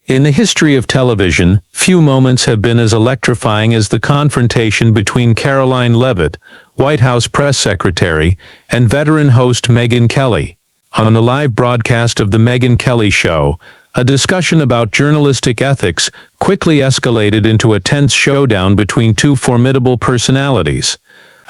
In the history of television, few moments have been as electrifying as the confrontation between Karoline Leavitt, White House press secretary, and veteran host Megyn Kelly. On a live broadcast of The Megyn Kelly Show, a discussion about journalistic ethics quickly escalated into a tense showdown between two formidable personalities.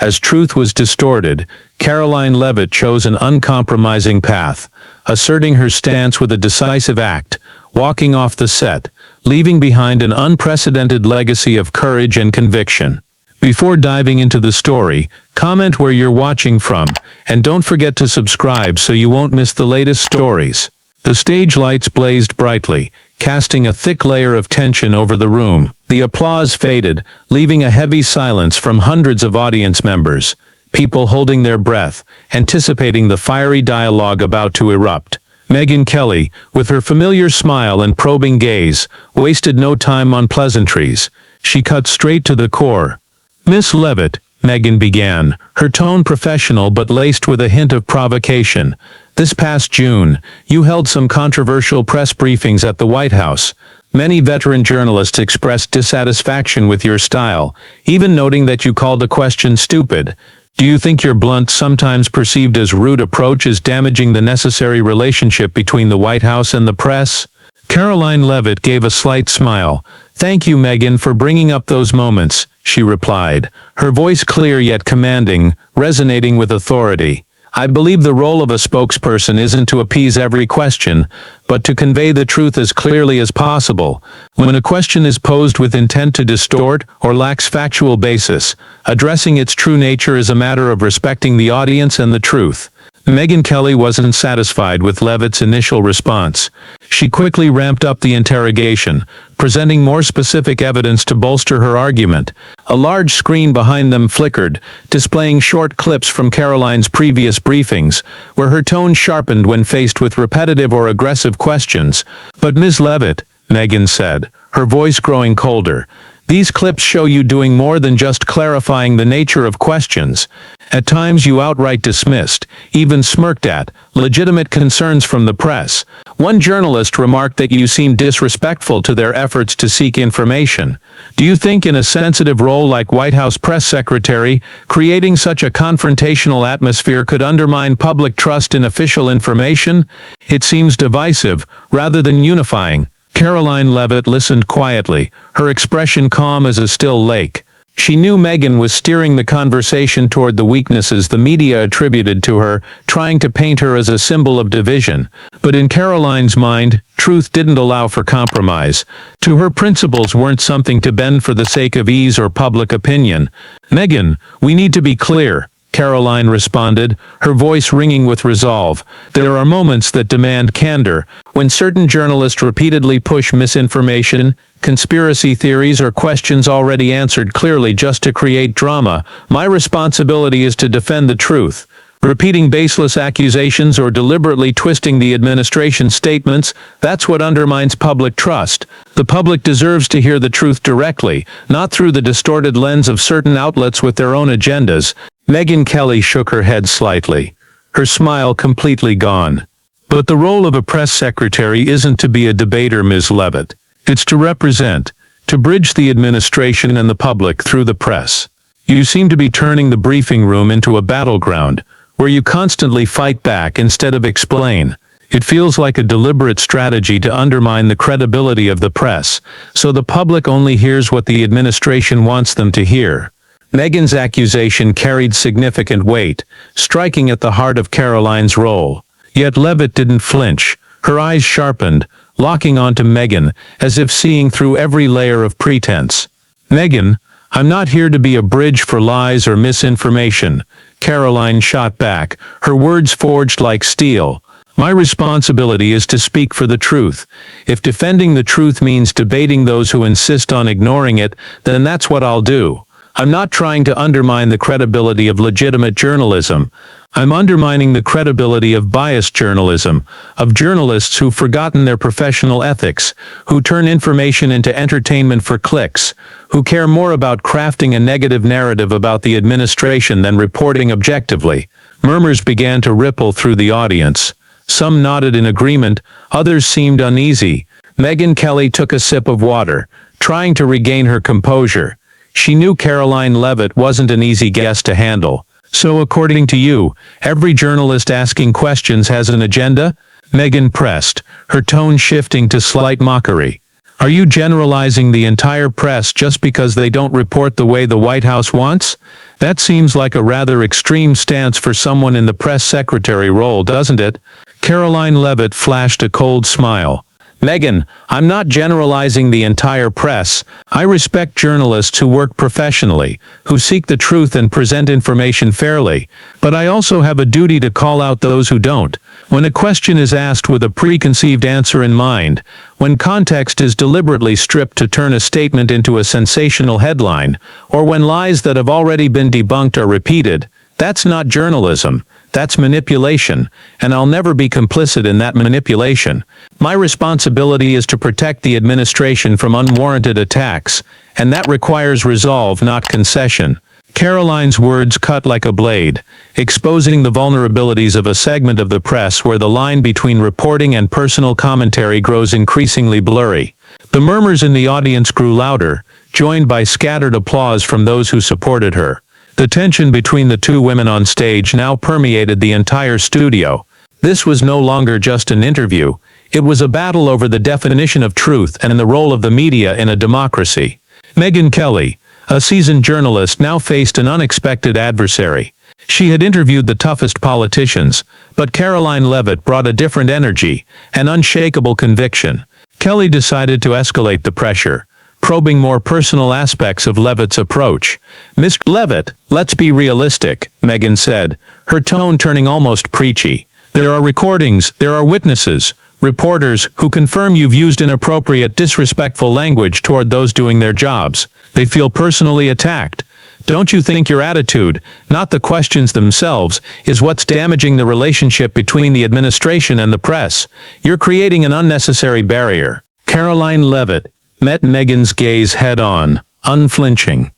As truth was distorted, Karoline Leavitt chose an uncompromising path, asserting her stance with a decisive act, walking off the set, leaving behind an unprecedented legacy of courage and conviction. Before diving into the story, comment where you're watching from, and don't forget to subscribe so you won't miss the latest stories. The stage lights blazed brightly, casting a thick layer of tension over the room. The applause faded, leaving a heavy silence from hundreds of audience members, people holding their breath, anticipating the fiery dialogue about to erupt. Megyn Kelly, with her familiar smile and probing gaze, wasted no time on pleasantries. She cut straight to the core. "Miss Leavitt," Megyn began, her tone professional but laced with a hint of provocation. "This past June, you held some controversial press briefings at the White House. Many veteran journalists expressed dissatisfaction with your style, even noting that you called a question stupid. Do you think your blunt, sometimes perceived as rude approach is damaging the necessary relationship between the White House and the press?" Karoline Leavitt gave a slight smile. "Thank you, Megyn, for bringing up those moments," she replied, her voice clear yet commanding, resonating with authority. "I believe the role of a spokesperson isn't to appease every question, but to convey the truth as clearly as possible. When a question is posed with intent to distort or lacks factual basis, addressing its true nature is a matter of respecting the audience and the truth." Megyn Kelly wasn't satisfied with Leavitt's initial response. She quickly ramped up the interrogation, presenting more specific evidence to bolster her argument. A large screen behind them flickered, displaying short clips from Karoline's previous briefings, where her tone sharpened when faced with repetitive or aggressive questions. "But Ms. Leavitt," Megyn said, her voice growing colder, "these clips show you doing more than just clarifying the nature of questions. At times you outright dismissed, even smirked at, legitimate concerns from the press. One journalist remarked that you seemed disrespectful to their efforts to seek information. Do you think in a sensitive role like White House press secretary, creating such a confrontational atmosphere could undermine public trust in official information? It seems divisive, rather than unifying." Karoline Leavitt listened quietly, her expression calm as a still lake. She knew Megyn was steering the conversation toward the weaknesses the media attributed to her, trying to paint her as a symbol of division. But in Karoline's mind, truth didn't allow for compromise. To her, principles weren't something to bend for the sake of ease or public opinion. "Megyn, we need to be clear," Karoline responded, her voice ringing with resolve. "There are moments that demand candor. When certain journalists repeatedly push misinformation, conspiracy theories, or questions already answered clearly just to create drama, my responsibility is to defend the truth. Repeating baseless accusations or deliberately twisting the administration's statements, that's what undermines public trust. The public deserves to hear the truth directly, not through the distorted lens of certain outlets with their own agendas." Megyn Kelly shook her head slightly, her smile completely gone. "But the role of a press secretary isn't to be a debater, Ms. Leavitt. It's to represent, to bridge the administration and the public through the press. You seem to be turning the briefing room into a battleground, where you constantly fight back instead of explain. It feels like a deliberate strategy to undermine the credibility of the press, so the public only hears what the administration wants them to hear." Megyn's accusation carried significant weight, striking at the heart of Karoline's role. Yet Leavitt didn't flinch, her eyes sharpened, locking onto Megyn, as if seeing through every layer of pretense. "Megyn, I'm not here to be a bridge for lies or misinformation," Karoline shot back, her words forged like steel. "My responsibility is to speak for the truth. If defending the truth means debating those who insist on ignoring it, then that's what I'll do. I'm not trying to undermine the credibility of legitimate journalism. I'm undermining the credibility of biased journalism, of journalists who've forgotten their professional ethics, who turn information into entertainment for clicks, who care more about crafting a negative narrative about the administration than reporting objectively." Murmurs began to ripple through the audience. Some nodded in agreement, others seemed uneasy. Megyn Kelly took a sip of water, trying to regain her composure. She knew Karoline Leavitt wasn't an easy guest to handle. So according to you, every journalist asking questions has an agenda? Megyn pressed, her tone shifting to slight mockery. Are you generalizing the entire press just because they don't report the way the White House wants? That seems like a rather extreme stance for someone in the press secretary role, doesn't it? Karoline Leavitt flashed a cold smile. Megyn, I'm not generalizing the entire press. I respect journalists who work professionally, who seek the truth and present information fairly. But I also have a duty to call out those who don't. When a question is asked with a preconceived answer in mind, when context is deliberately stripped to turn a statement into a sensational headline, or when lies that have already been debunked are repeated, that's not journalism. That's manipulation, and I'll never be complicit in that manipulation. My responsibility is to protect the administration from unwarranted attacks, and that requires resolve, not concession. Karoline's words cut like a blade, exposing the vulnerabilities of a segment of the press where the line between reporting and personal commentary grows increasingly blurry. The murmurs in the audience grew louder, joined by scattered applause from those who supported her. The tension between the two women on stage now permeated the entire studio. This was no longer just an interview. It was a battle over the definition of truth and the role of the media in a democracy. Megyn Kelly, a seasoned journalist, now faced an unexpected adversary. She had interviewed the toughest politicians, but Karoline Leavitt brought a different energy, an unshakable conviction. Kelly decided to escalate the pressure, probing more personal aspects of Leavitt's approach. Ms. Leavitt, let's be realistic, Megyn said, her tone turning almost preachy. There are recordings, there are witnesses, reporters who confirm you've used inappropriate, disrespectful language toward those doing their jobs. They feel personally attacked. Don't you think your attitude, not the questions themselves, is what's damaging the relationship between the administration and the press? You're creating an unnecessary barrier. Karoline Leavitt met Megyn's gaze head-on, unflinching.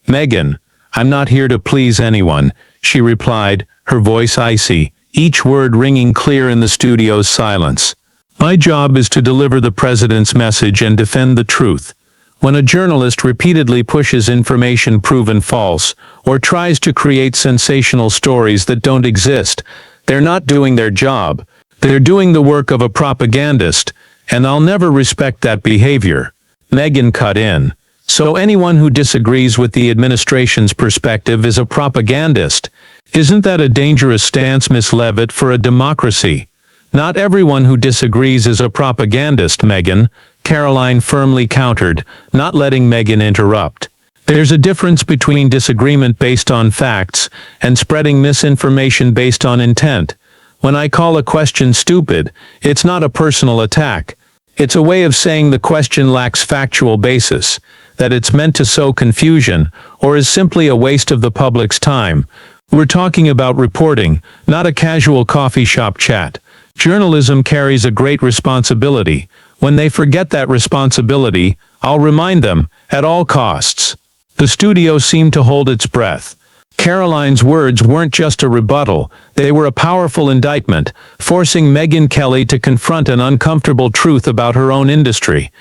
Megyn, I'm not here to please anyone, she replied, her voice icy, each word ringing clear in the studio's silence. My job is to deliver the president's message and defend the truth. When a journalist repeatedly pushes information proven false, or tries to create sensational stories that don't exist, they're not doing their job. They're doing the work of a propagandist, and I'll never respect that behavior. Megyn cut in. So anyone who disagrees with the administration's perspective is a propagandist. Isn't that a dangerous stance, Ms. Leavitt, for a democracy? Not everyone who disagrees is a propagandist, Megyn, Karoline firmly countered, not letting Megyn interrupt. There's a difference between disagreement based on facts and spreading misinformation based on intent. When I call a question stupid, it's not a personal attack. It's a way of saying the question lacks factual basis, that it's meant to sow confusion, or is simply a waste of the public's time. We're talking about reporting, not a casual coffee shop chat. Journalism carries a great responsibility. When they forget that responsibility, I'll remind them, at all costs. The studio seemed to hold its breath. Karoline's words weren't just a rebuttal, they were a powerful indictment, forcing Megyn Kelly to confront an uncomfortable truth about her own industry.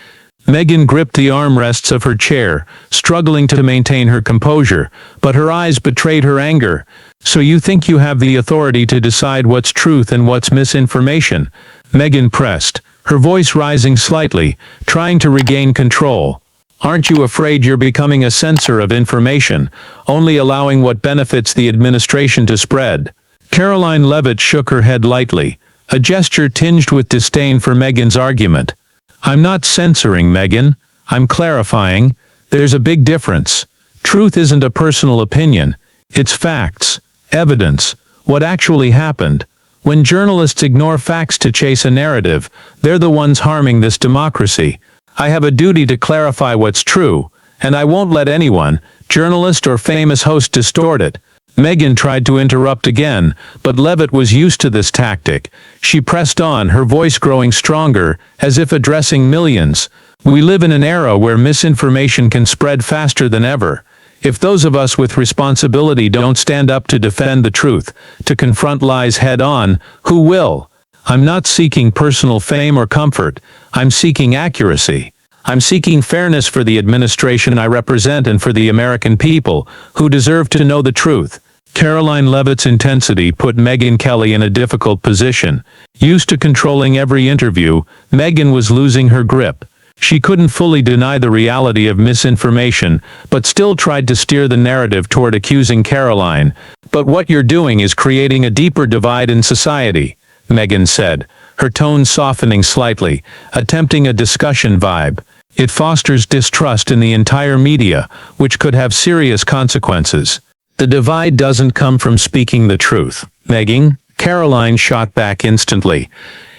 Megyn gripped the armrests of her chair, struggling to maintain her composure, but her eyes betrayed her anger. So you think you have the authority to decide what's truth and what's misinformation? Megyn pressed, her voice rising slightly, trying to regain control. Aren't you afraid you're becoming a censor of information, only allowing what benefits the administration to spread? Karoline Leavitt shook her head lightly, a gesture tinged with disdain for Megyn's argument. I'm not censoring, Megyn. I'm clarifying. There's a big difference. Truth isn't a personal opinion. It's facts, evidence, what actually happened. When journalists ignore facts to chase a narrative, they're the ones harming this democracy. I have a duty to clarify what's true, and I won't let anyone, journalist or famous host, distort it. Megyn tried to interrupt again, but Leavitt was used to this tactic. She pressed on, her voice growing stronger, as if addressing millions. We live in an era where misinformation can spread faster than ever. If those of us with responsibility don't stand up to defend the truth, to confront lies head-on, who will? I'm not seeking personal fame or comfort. I'm seeking accuracy. I'm seeking fairness for the administration I represent and for the American people, who deserve to know the truth. Karoline Leavitt's intensity put Megyn Kelly in a difficult position. Used to controlling every interview, Megyn was losing her grip. She couldn't fully deny the reality of misinformation, but still tried to steer the narrative toward accusing Karoline. "But what you're doing is creating a deeper divide in society," Megyn said, her tone softening slightly, attempting a discussion vibe. "It fosters distrust in the entire media, which could have serious consequences." "The divide doesn't come from speaking the truth, Megyn," Karoline shot back instantly.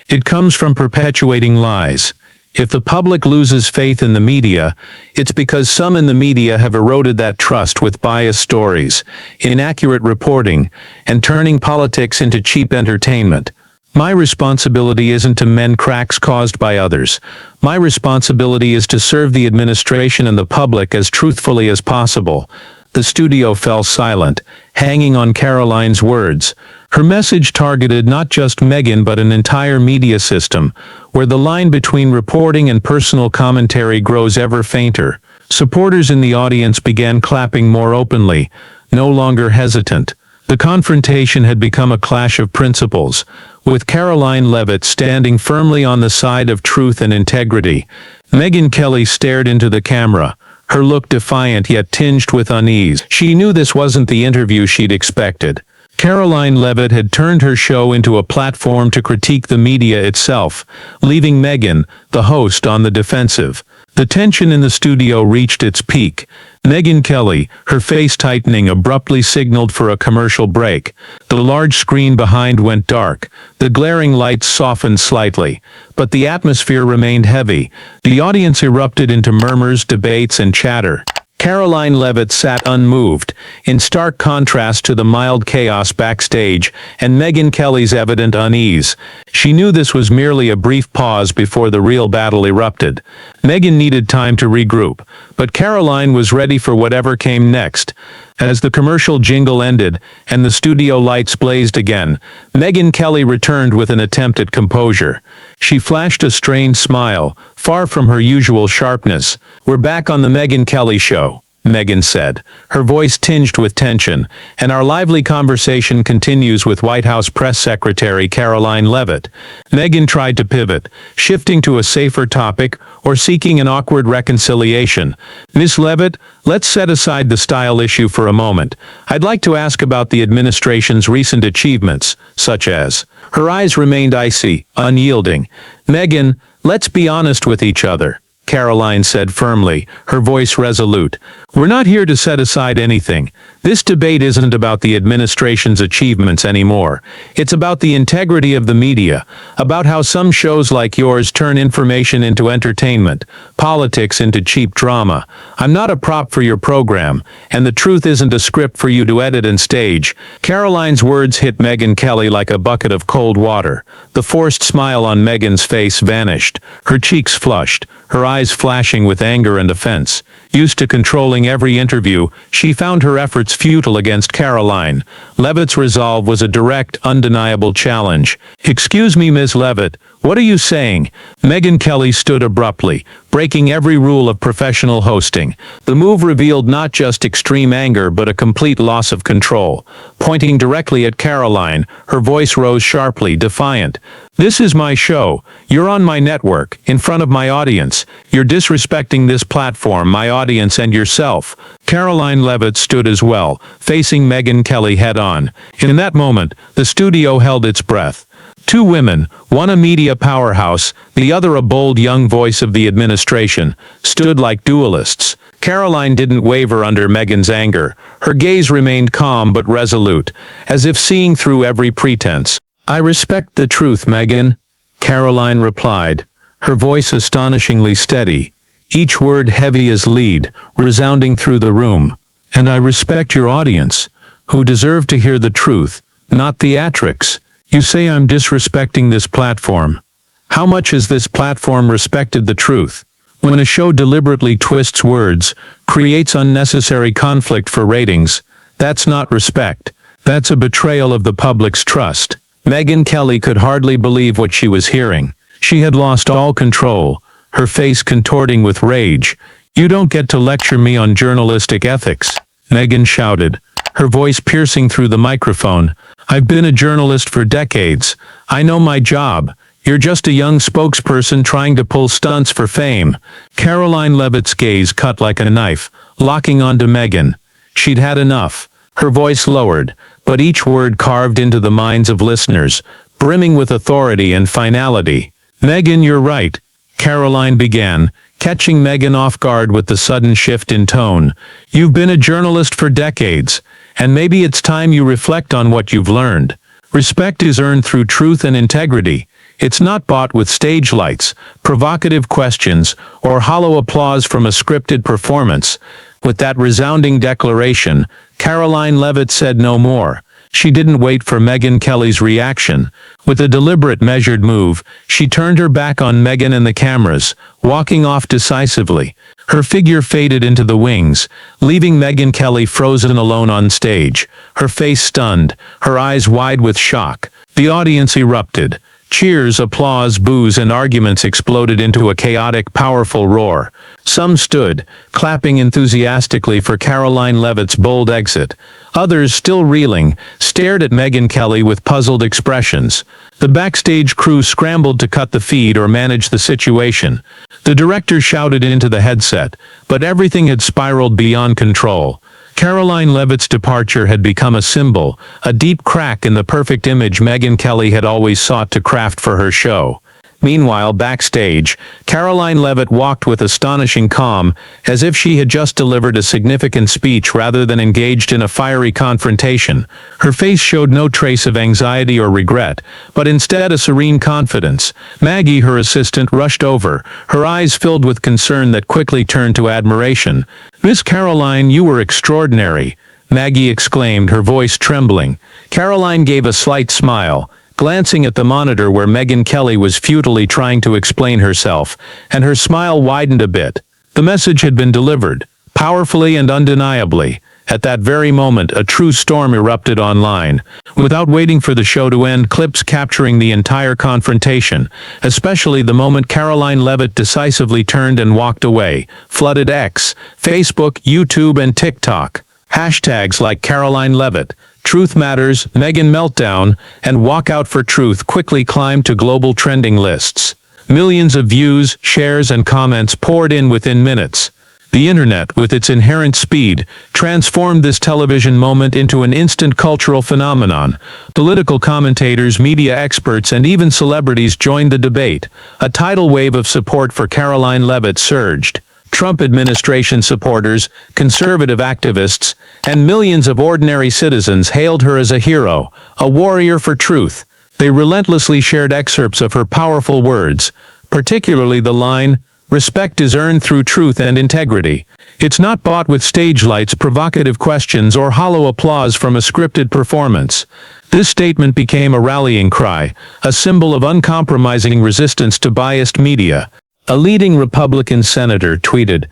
"It comes from perpetuating lies. If the public loses faith in the media, it's because some in the media have eroded that trust with biased stories, inaccurate reporting, and turning politics into cheap entertainment. My responsibility isn't to mend cracks caused by others. My responsibility is to serve the administration and the public as truthfully as possible." The studio fell silent, hanging on Karoline's words. Her message targeted not just Megyn but an entire media system, where the line between reporting and personal commentary grows ever fainter. Supporters in the audience began clapping more openly, no longer hesitant. The confrontation had become a clash of principles, with Karoline Leavitt standing firmly on the side of truth and integrity. Megyn Kelly stared into the camera, her look defiant yet tinged with unease. She knew this wasn't the interview she'd expected. Karoline Leavitt had turned her show into a platform to critique the media itself, leaving Megyn, the host, on the defensive. The tension in the studio reached its peak. Megyn Kelly, her face tightening, abruptly signaled for a commercial break. The large screen behind went dark. The glaring lights softened slightly, but the atmosphere remained heavy. The audience erupted into murmurs, debates, and chatter. Karoline Leavitt sat unmoved, in stark contrast to the mild chaos backstage and Megyn Kelly's evident unease. She knew this was merely a brief pause before the real battle erupted. Megyn needed time to regroup, but Karoline was ready for whatever came next. As the commercial jingle ended and the studio lights blazed again, Megyn Kelly returned with an attempt at composure. She flashed a strained smile, far from her usual sharpness. "We're back on the Megyn Kelly Show," Megyn said, her voice tinged with tension, "and our lively conversation continues with White House Press Secretary Karoline Leavitt." Megyn tried to pivot, shifting to a safer topic or seeking an awkward reconciliation. "Ms. Leavitt, let's set aside the style issue for a moment. I'd like to ask about the administration's recent achievements, such as..." Her eyes remained icy, unyielding. "Megyn, let's be honest with each other," Karoline said firmly, her voice resolute. "We're not here to set aside anything. This debate isn't about the administration's achievements anymore. It's about the integrity of the media, about how some shows like yours turn information into entertainment, politics into cheap drama. I'm not a prop for your program, and the truth isn't a script for you to edit and stage." Karoline's words hit Megyn Kelly like a bucket of cold water. The forced smile on Megyn's face vanished. Her cheeks flushed, her eyes flashing with anger and offense. Used to controlling every interview, she found her efforts futile against Karoline. Leavitt's resolve was a direct, undeniable challenge. "Excuse me, Ms. Leavitt, what are you saying?" Megyn Kelly stood abruptly, breaking every rule of professional hosting. The move revealed not just extreme anger but a complete loss of control. Pointing directly at Karoline, her voice rose sharply, defiant. "This is my show. You're on my network, in front of my audience. You're disrespecting this platform, my audience, and yourself." Karoline Leavitt stood as well, facing Megyn Kelly head-on. In that moment, the studio held its breath. Two women, one a media powerhouse, the other a bold young voice of the administration, stood like duelists. Karoline didn't waver under Megyn's anger. Her gaze remained calm but resolute, as if seeing through every pretense. "I respect the truth, Megyn," Karoline replied, her voice astonishingly steady, each word heavy as lead, resounding through the room. "And I respect your audience, who deserve to hear the truth, not theatrics. You say I'm disrespecting this platform. How much has this platform respected the truth? When a show deliberately twists words, creates unnecessary conflict for ratings, that's not respect. That's a betrayal of the public's trust." Megyn Kelly could hardly believe what she was hearing. She had lost all control, her face contorting with rage. "You don't get to lecture me on journalistic ethics," Megyn shouted, her voice piercing through the microphone. "I've been a journalist for decades. I know my job. You're just a young spokesperson trying to pull stunts for fame." Karoline Leavitt's gaze cut like a knife, locking onto Megyn. She'd had enough. Her voice lowered, but each word carved into the minds of listeners, brimming with authority and finality. "Megyn, you're right," Karoline began, catching Megyn off guard with the sudden shift in tone. "You've been a journalist for decades, and maybe it's time you reflect on what you've learned. Respect is earned through truth and integrity. It's not bought with stage lights, provocative questions, or hollow applause from a scripted performance." With that resounding declaration, Karoline Leavitt said no more. She didn't wait for Megyn Kelly's reaction. With a deliberate, measured move, she turned her back on Megyn and the cameras, walking off decisively. Her figure faded into the wings, leaving Megyn Kelly frozen alone on stage, her face stunned, her eyes wide with shock. The audience erupted. Cheers, applause, boos, and arguments exploded into a chaotic, powerful roar. Some stood, clapping enthusiastically for Karoline Leavitt's bold exit. Others, still reeling, stared at Megyn Kelly with puzzled expressions. The backstage crew scrambled to cut the feed or manage the situation. The director shouted into the headset, but everything had spiraled beyond control. Karoline Leavitt's departure had become a symbol, a deep crack in the perfect image Megyn Kelly had always sought to craft for her show. Meanwhile, backstage, Karoline Leavitt walked with astonishing calm, as if she had just delivered a significant speech rather than engaged in a fiery confrontation. Her face showed no trace of anxiety or regret, but instead a serene confidence. Maggie, her assistant, rushed over, her eyes filled with concern that quickly turned to admiration. "Miss Karoline, you were extraordinary," Maggie exclaimed, her voice trembling. Karoline gave a slight smile, glancing at the monitor where Megyn Kelly was futilely trying to explain herself, and her smile widened a bit. The message had been delivered, powerfully and undeniably. At that very moment, a true storm erupted online. Without waiting for the show to end, clips capturing the entire confrontation, especially the moment Karoline Leavitt decisively turned and walked away, flooded X, Facebook, YouTube, and TikTok. Hashtags like Karoline Leavitt, Truth Matters, Megyn Meltdown, and Walk Out for Truth quickly climbed to global trending lists. Millions of views, shares, and comments poured in within minutes. The internet, with its inherent speed, transformed this television moment into an instant cultural phenomenon. Political commentators, media experts, and even celebrities joined the debate. A tidal wave of support for Karoline Leavitt surged. Trump administration supporters, conservative activists, and millions of ordinary citizens hailed her as a hero, a warrior for truth. They relentlessly shared excerpts of her powerful words, particularly the line, "Respect is earned through truth and integrity. It's not bought with stage lights, provocative questions, or hollow applause from a scripted performance." This statement became a rallying cry, a symbol of uncompromising resistance to biased media. A leading Republican senator tweeted,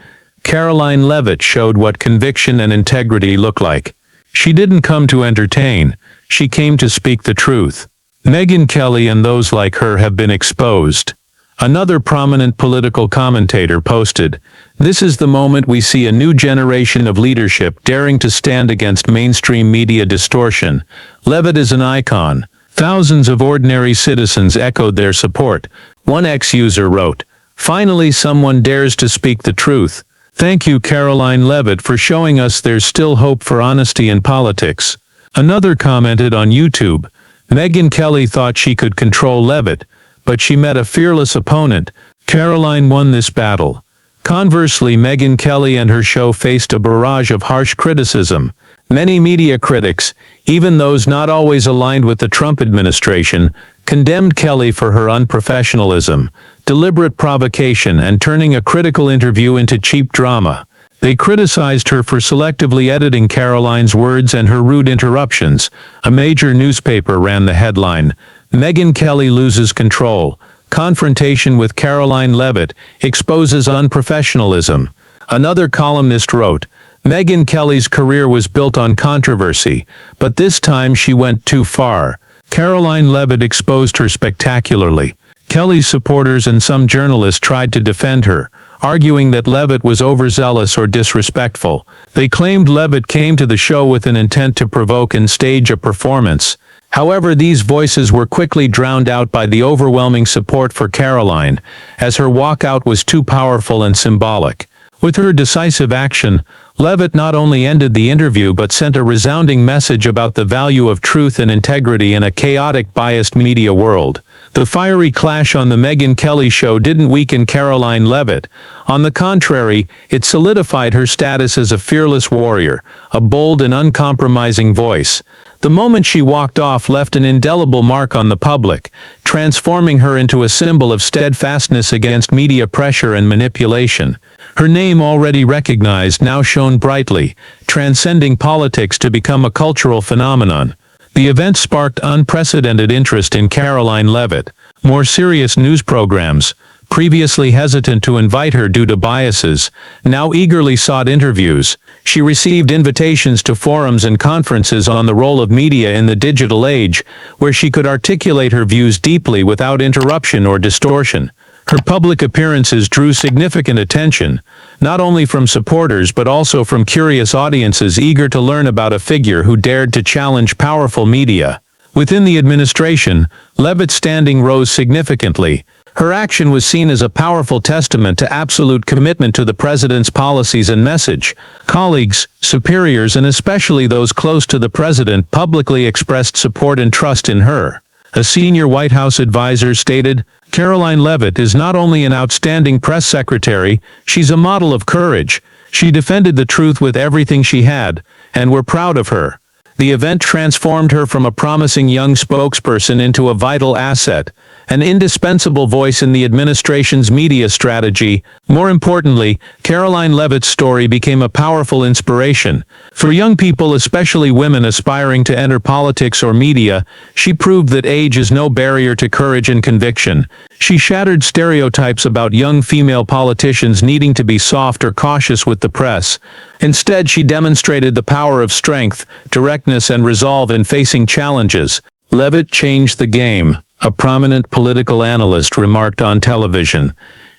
"Karoline Leavitt showed what conviction and integrity look like. She didn't come to entertain, she came to speak the truth." Megyn Kelly and those like her have been exposed. Another prominent political commentator posted, "This is the moment we see a new generation of leadership daring to stand against mainstream media distortion. Leavitt is an icon." Thousands of ordinary citizens echoed their support. One ex-user wrote, "Finally someone dares to speak the truth. Thank you, Karoline Leavitt, for showing us there's still hope for honesty in politics." Another commented on YouTube, "Megyn Kelly thought she could control Leavitt, but she met a fearless opponent. Karoline won this battle." Conversely, Megyn Kelly and her show faced a barrage of harsh criticism. Many media critics, even those not always aligned with the Trump administration, condemned Kelly for her unprofessionalism, deliberate provocation, and turning a critical interview into cheap drama. They criticized her for selectively editing Karoline's words and her rude interruptions. A major newspaper ran the headline, "Megyn Kelly loses control. Confrontation with Karoline Leavitt exposes unprofessionalism." Another columnist wrote, "Megyn Kelly's career was built on controversy, but this time she went too far." Karoline Leavitt exposed her spectacularly. Kelly's supporters and some journalists tried to defend her, arguing that Leavitt was overzealous or disrespectful. They claimed Leavitt came to the show with an intent to provoke and stage a performance. However, these voices were quickly drowned out by the overwhelming support for Karoline, as her walkout was too powerful and symbolic. With her decisive action, Leavitt not only ended the interview but sent a resounding message about the value of truth and integrity in a chaotic, biased media world. The fiery clash on the Megyn Kelly show didn't weaken Karoline Leavitt. On the contrary, it solidified her status as a fearless warrior, a bold and uncompromising voice. The moment she walked off left an indelible mark on the public, transforming her into a symbol of steadfastness against media pressure and manipulation. Her name, already recognized, now shone brightly, transcending politics to become a cultural phenomenon. The event sparked unprecedented interest in Karoline Leavitt. More serious news programs, previously hesitant to invite her due to biases, now eagerly sought interviews. She received invitations to forums and conferences on the role of media in the digital age, where she could articulate her views deeply without interruption or distortion. Her public appearances drew significant attention, not only from supporters but also from curious audiences eager to learn about a figure who dared to challenge powerful media. Within the administration, Leavitt's standing rose significantly. Her action was seen as a powerful testament to absolute commitment to the president's policies and message. Colleagues, superiors, and especially those close to the president publicly expressed support and trust in her. A senior White House advisor stated, "Karoline Leavitt is not only an outstanding press secretary, she's a model of courage. She defended the truth with everything she had, and we're proud of her." The event transformed her from a promising young spokesperson into a vital asset, an indispensable voice in the administration's media strategy. More importantly, Karoline Leavitt's story became a powerful inspiration. For young people, especially women aspiring to enter politics or media, she proved that age is no barrier to courage and conviction. She shattered stereotypes about young female politicians needing to be soft or cautious with the press. Instead, she demonstrated the power of strength, directness, and resolve in facing challenges. Leavitt changed the game, a prominent political analyst remarked on television.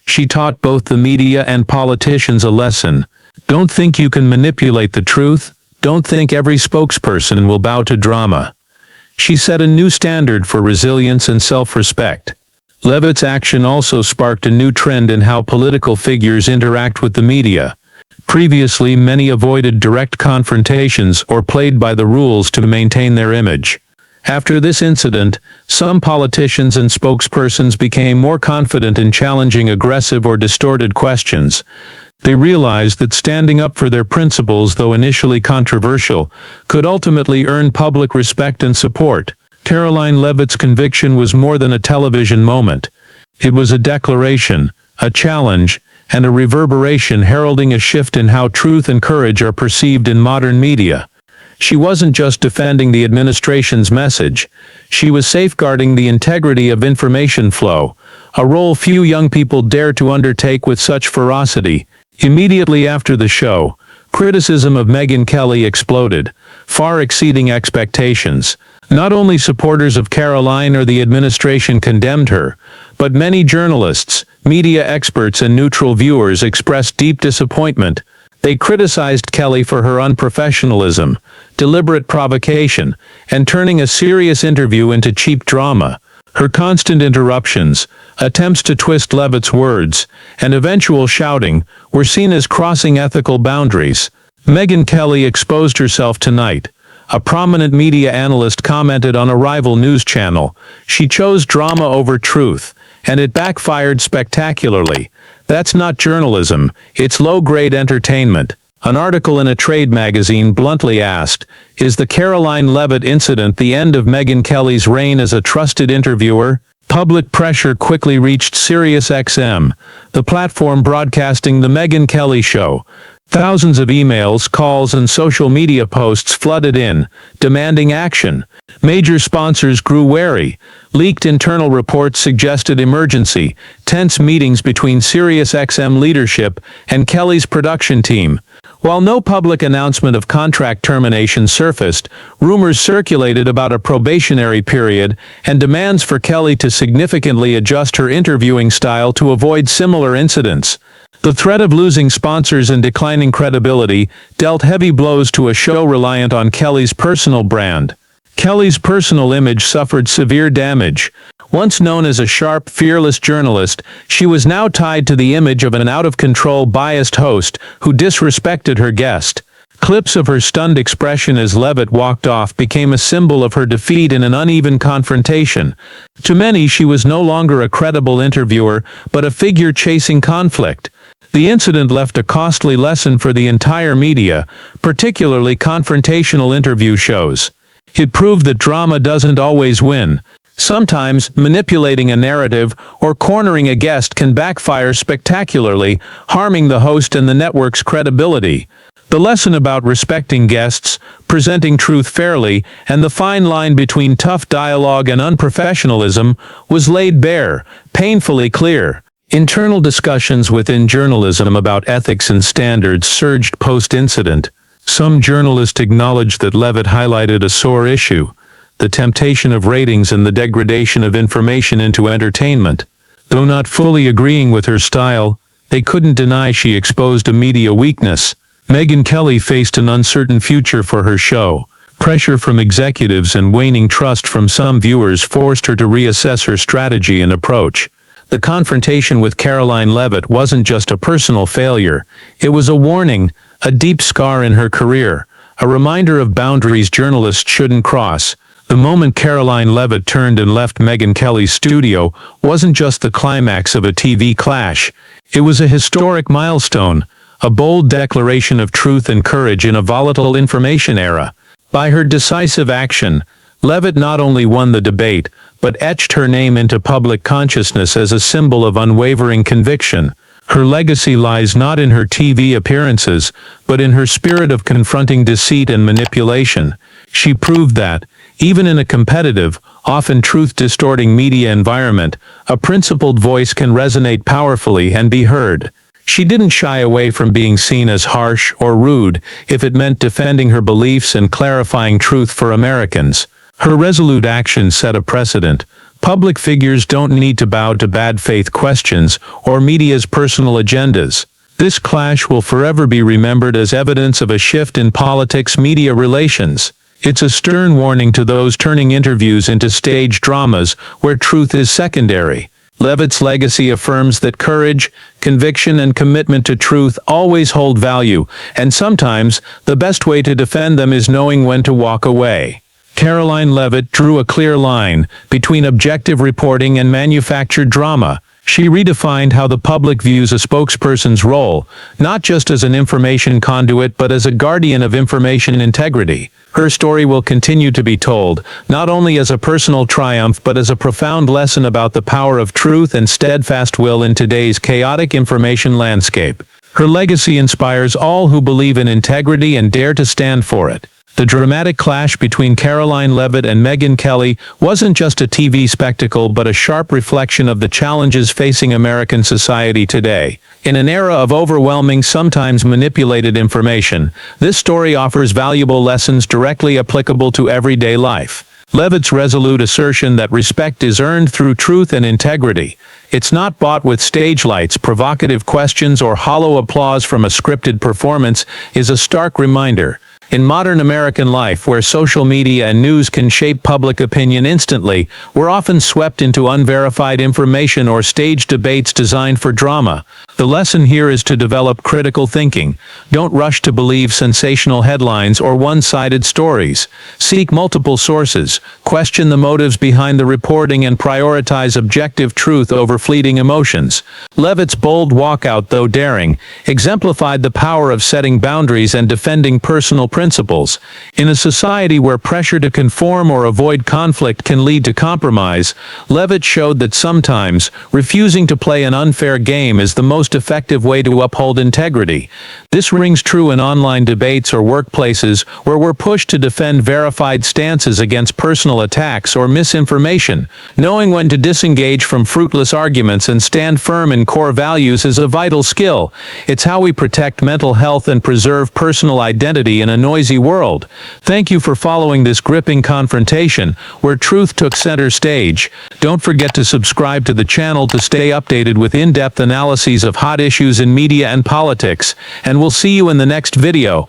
She taught both the media and politicians a lesson. Don't think you can manipulate the truth. Don't think every spokesperson will bow to drama. She set a new standard for resilience and self-respect. Leavitt's action also sparked a new trend in how political figures interact with the media. Previously, many avoided direct confrontations or played by the rules to maintain their image. After this incident, some politicians and spokespersons became more confident in challenging aggressive or distorted questions. They realized that standing up for their principles, though initially controversial, could ultimately earn public respect and support. Karoline Leavitt's conviction was more than a television moment. It was a declaration, a challenge, and a reverberation heralding a shift in how truth and courage are perceived in modern media. She wasn't just defending the administration's message, she was safeguarding the integrity of information flow, a role few young people dare to undertake with such ferocity. Immediately after the show, criticism of Megyn Kelly exploded, far exceeding expectations. Not only supporters of Karoline or the administration condemned her, but many journalists, media experts, and neutral viewers expressed deep disappointment. They criticized Kelly for her unprofessionalism, deliberate provocation, and turning a serious interview into cheap drama. Her constant interruptions, attempts to twist Leavitt's words, and eventual shouting were seen as crossing ethical boundaries. Megyn Kelly exposed herself tonight. A prominent media analyst commented on a rival news channel. She chose drama over truth, and it backfired spectacularly. That's not journalism, it's low-grade entertainment. An article in a trade magazine bluntly asked, "Is the Karoline Leavitt incident the end of Megyn Kelly's reign as a trusted interviewer?" Public pressure quickly reached SiriusXM, the platform broadcasting the Megyn Kelly show. Thousands of emails, calls, and social media posts flooded in, demanding action. Major sponsors grew wary. Leaked internal reports suggested emergency, tense meetings between SiriusXM leadership and Kelly's production team. While no public announcement of contract termination surfaced, rumors circulated about a probationary period and demands for Kelly to significantly adjust her interviewing style to avoid similar incidents. The threat of losing sponsors and declining credibility dealt heavy blows to a show reliant on Kelly's personal brand. Kelly's personal image suffered severe damage. Once known as a sharp, fearless journalist, she was now tied to the image of an out-of-control, biased host who disrespected her guest. Clips of her stunned expression as Leavitt walked off became a symbol of her defeat in an uneven confrontation. To many, she was no longer a credible interviewer, but a figure chasing conflict. The incident left a costly lesson for the entire media, particularly confrontational interview shows. It proved that drama doesn't always win. Sometimes, manipulating a narrative or cornering a guest can backfire spectacularly, harming the host and the network's credibility. The lesson about respecting guests, presenting truth fairly, and the fine line between tough dialogue and unprofessionalism was laid bare, painfully clear. Internal discussions within journalism about ethics and standards surged post-incident. Some journalists acknowledged that Leavitt highlighted a sore issue: the temptation of ratings and the degradation of information into entertainment. Though not fully agreeing with her style, they couldn't deny she exposed a media weakness. Megyn Kelly faced an uncertain future for her show. Pressure from executives and waning trust from some viewers forced her to reassess her strategy and approach. The confrontation with Karoline Leavitt wasn't just a personal failure. It was a warning, a deep scar in her career, a reminder of boundaries journalists shouldn't cross. The moment Karoline Leavitt turned and left Megyn Kelly's studio wasn't just the climax of a TV clash. It was a historic milestone, a bold declaration of truth and courage in a volatile information era. By her decisive action, Leavitt not only won the debate, but etched her name into public consciousness as a symbol of unwavering conviction. Her legacy lies not in her TV appearances, but in her spirit of confronting deceit and manipulation. She proved that, even in a competitive, often truth-distorting media environment, a principled voice can resonate powerfully and be heard. She didn't shy away from being seen as harsh or rude if it meant defending her beliefs and clarifying truth for Americans. Her resolute action set a precedent. Public figures don't need to bow to bad faith questions or media's personal agendas. This clash will forever be remembered as evidence of a shift in politics-media relations. It's a stern warning to those turning interviews into stage dramas where truth is secondary. Leavitt's legacy affirms that courage, conviction, and commitment to truth always hold value, and sometimes the best way to defend them is knowing when to walk away. Karoline Leavitt drew a clear line between objective reporting and manufactured drama. She redefined how the public views a spokesperson's role, not just as an information conduit but as a guardian of information integrity. Her story will continue to be told, not only as a personal triumph but as a profound lesson about the power of truth and steadfast will in today's chaotic information landscape. Her legacy inspires all who believe in integrity and dare to stand for it. The dramatic clash between Karoline Leavitt and Megyn Kelly wasn't just a TV spectacle but a sharp reflection of the challenges facing American society today. In an era of overwhelming, sometimes manipulated information, this story offers valuable lessons directly applicable to everyday life. Leavitt's resolute assertion that respect is earned through truth and integrity. It's not bought with stage lights, provocative questions, or hollow applause from a scripted performance is a stark reminder. In modern American life, where social media and news can shape public opinion instantly, we're often swept into unverified information or staged debates designed for drama. The lesson here is to develop critical thinking. Don't rush to believe sensational headlines or one-sided stories. Seek multiple sources, question the motives behind the reporting, and prioritize objective truth over fleeting emotions. Leavitt's bold walkout, though daring, exemplified the power of setting boundaries and defending personal principles. In a society where pressure to conform or avoid conflict can lead to compromise, Leavitt showed that sometimes refusing to play an unfair game is the most most effective way to uphold integrity. This rings true in online debates or workplaces where we're pushed to defend verified stances against personal attacks or misinformation. Knowing when to disengage from fruitless arguments and stand firm in core values is a vital skill. It's how we protect mental health and preserve personal identity in a noisy world. Thank you for following this gripping confrontation, where truth took center stage. Don't forget to subscribe to the channel to stay updated with in-depth analyses of hot issues in media and politics, and we'll see you in the next video.